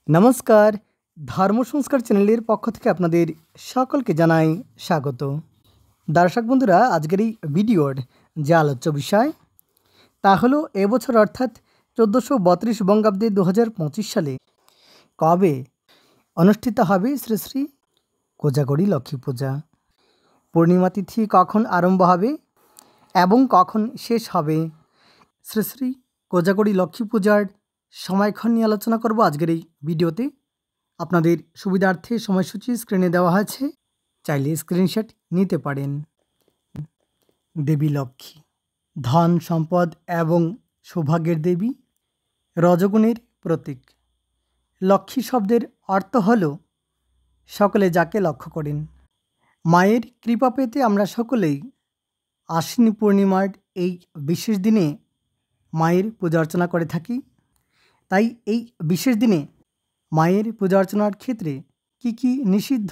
নমস্কার, ধর্ম সংস্কার চ্যানেলের পক্ষ থেকে আপনাদের সকলকে জানাই স্বাগত। দর্শক বন্ধুরা, আজকের এই ভিডিওর যে আলোচ্য বিষয় তা হলো এবছর অর্থাৎ 1432 বঙ্গাব্দে 2025 সালে কবে অনুষ্ঠিত হবে শ্রী শ্রী কোজাগরী লক্ষ্মী পূজা, পূর্ণিমা তিথি কখন আরম্ভ হবে এবং কখন শেষ হবে। শ্রী শ্রী কোজাগরী লক্ষ্মী পূজার সময়ক্ষণ নিয়ে আলোচনা করব আজকের এই ভিডিওতে। আপনাদের সুবিধার্থে সময়সূচি স্ক্রিনে দেওয়া হয়েছে, চাইলে স্ক্রিনশট নিতে পারেন। দেবী লক্ষ্মী ধন সম্পদ এবং সৌভাগ্যের দেবী, রজগুণের প্রতীক। লক্ষ্মী শব্দের অর্থ হল সকলে যাকে লক্ষ্য করেন। মায়ের কৃপা পেতে আমরা সকলেই আশ্বিনী পূর্ণিমার এই বিশেষ দিনে মায়ের পূজা অর্চনা করে থাকি। তাই এই বিশেষ দিনে মায়ের পূজা অর্চনার ক্ষেত্রে কি কি নিষিদ্ধ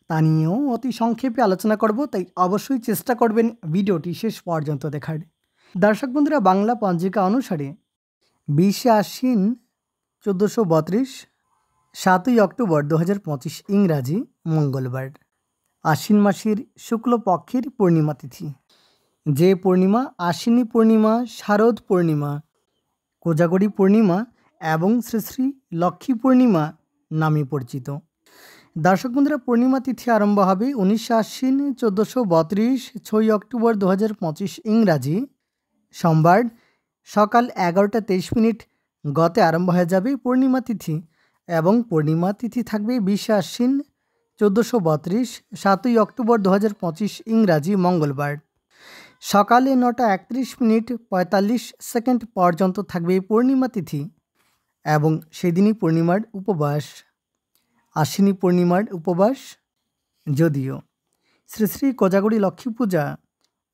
তা নিয়েও অতি সংক্ষেপে আলোচনা করব, তাই অবশ্যই চেষ্টা করবেন ভিডিওটি শেষ পর্যন্ত দেখার। দর্শক বন্ধুরা, বাংলা পঞ্জিকা অনুসারে 20শে আশ্বিন 1432, 7ই অক্টোবর 2025 ইংরাজি মঙ্গলবার, আশ্বিন মাসের শুক্লপক্ষের পূর্ণিমা তিথি। যে পূর্ণিমা আশ্বিনী পূর্ণিমা, শারদ পূর্ণিমা, কোজাগরী পূর্ণিমা এবং শ্রী শ্রী লক্ষ্মী পূর্ণিমা নামে পরিচিত। দর্শক বন্ধুরা, পূর্ণিমা তিথি আরম্ভ হবে 19 আশ্বিন 1432, 6ই অক্টোবর 2025 ইংরাজি সোমবার সকাল 11টা 23 গতে আরম্ভ হয়ে যাবে পূর্ণিমা তিথি, এবং পূর্ণিমা তিথি থাকবে 20 আশ্বিন 1432, 7ই অক্টোবর 2025 ইংরাজি মঙ্গলবার সকালে 9টা 31 45 সেকেন্ড পর্যন্ত থাকবে পূর্ণিমা তিথি, এবং সেদিনই পূর্ণিমার উপবাস, আশ্বিনী পূর্ণিমার উপবাস। যদিও শ্রী শ্রী কোজাগরী লক্ষ্মী পূজা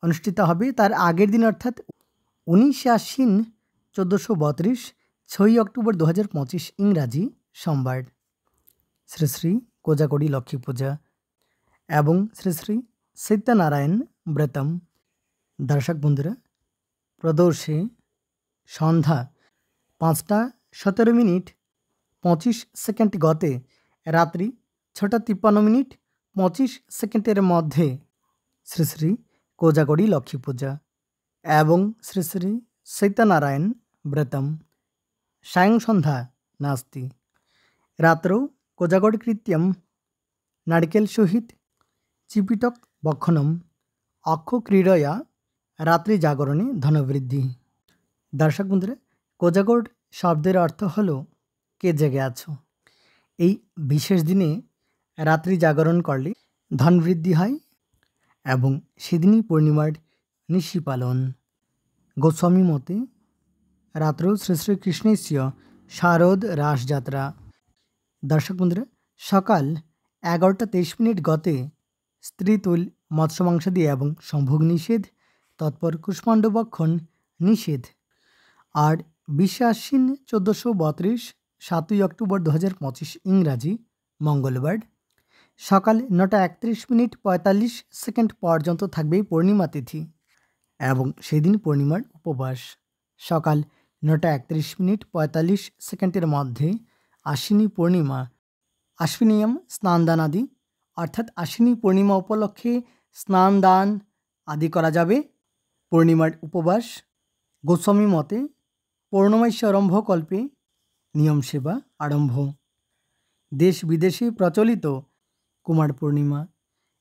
অনুষ্ঠিত হবে তার আগের দিন অর্থাৎ 19 আশ্বিন 1432, 6ই অক্টোবর 2025 ইংরাজি সোমবার শ্রী শ্রী কোজাগরী লক্ষ্মী পূজা এবং শ্রী শ্রী সত্যনারায়ণ ব্রতম। দর্শক বন্ধুরা, প্রদোষে সন্ধ্যা 5টা 17 25 সেকেন্ড গতে রাত্রি 6টা 53 25 সেকেন্ডের মধ্যে শ্রী শ্রী কোজাগরী লক্ষ্মী পূজা এবং শ্রী শ্রী সত্যনারায়ণ ব্রতম। সায়ং সন্ধ্যা নাস্তি, রাত্রৌ কোজাগর কৃত্যম নারিকেল সহিত চিপিটক বক্ষণম, অক্ষ ক্রীড়য়া রাত্রি জাগরণে ধনবৃদ্ধি। দর্শক বন্ধুরা, কোজাগর শব্দের অর্থ হলো কে জেগে আছো। এই বিশেষ দিনে রাত্রি জাগরণ করলে ধন বৃদ্ধি হয় এবং সেদিনই পূর্ণিমার নিশি পালন। গোস্বামী মতে রাত্রৌ শ্রী শ্রীকৃষ্ণস্য শারদ রাসযাত্রা। দর্শক বন্ধুরা, সকাল 11টা 23 গতে স্ত্রীতুল মৎস্য মাংসাদি এবং সম্ভোগ নিষেধ, তৎপর কুষ্মাণ্ড বক্ষণ নিষেধ। আর 20 আশ্বিন 1432, 7ই অক্টোবর 2025 ইংরাজি মঙ্গলবার সকাল 9টা 31 45 সেকেন্ড পর্যন্ত থাকবে পূর্ণিমা তিথি, এবং সেদিন পূর্ণিমার উপবাস। সকাল 9টা 31 45 সেকেন্ডের মধ্যে আশ্বিনী পূর্ণিমা, আশ্বিনীয়ম স্নানদান আদি, অর্থাৎ আশ্বিনী পূর্ণিমা উপলক্ষে স্নান দান আদি করা যাবে। পূর্ণিমার উপবাস। গোস্বামী মতে পৌর্ণমাস্য আরম্ভ কল্পে নিয়ম সেবা আরম্ভ। দেশ বিদেশে প্রচলিত কুমার পূর্ণিমা।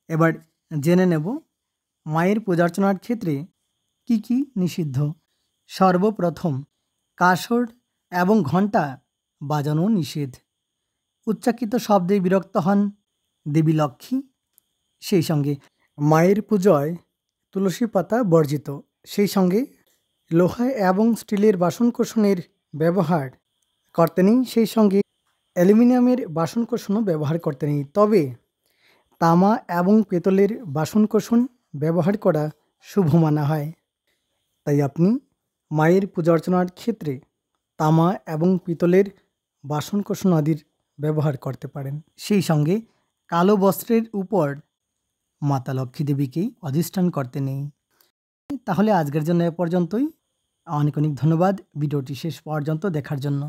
এবার জেনে নেব মায়ের পূজার্চনার ক্ষেত্রে কি কি নিষিদ্ধ। সর্বপ্রথম কাসর এবং ঘণ্টা বাজানো নিষেধ। উচ্চাকিত শব্দে বিরক্ত হন দেবী লক্ষ্মী। সেই সঙ্গে মায়ের পূজায় তুলসী পাতা বর্জিত। সেই সঙ্গে লোহা এবং স্টিলের বাসনকোসনের ব্যবহার করতে নেই। সেই সঙ্গে অ্যালুমিনিয়ামের বাসনকোসনও ব্যবহার করতে নেই। তবে তামা এবং পেতলের বাসনকোসন ব্যবহার করা শুভ মানা হয়। তাই আপনি মায়ের পূজা অর্চনার ক্ষেত্রে তামা এবং পিতলের বাসনকোসন আদির ব্যবহার করতে পারেন। সেই সঙ্গে কালো বস্ত্রের উপর মাতা লক্ষ্মী দেবীকে অধিষ্ঠান করতে নেই। তাহলে আজকের জন্য এ পর্যন্তই। অনেক অনেক ধন্যবাদ ভিডিওটি শেষ পর্যন্ত দেখার জন্য।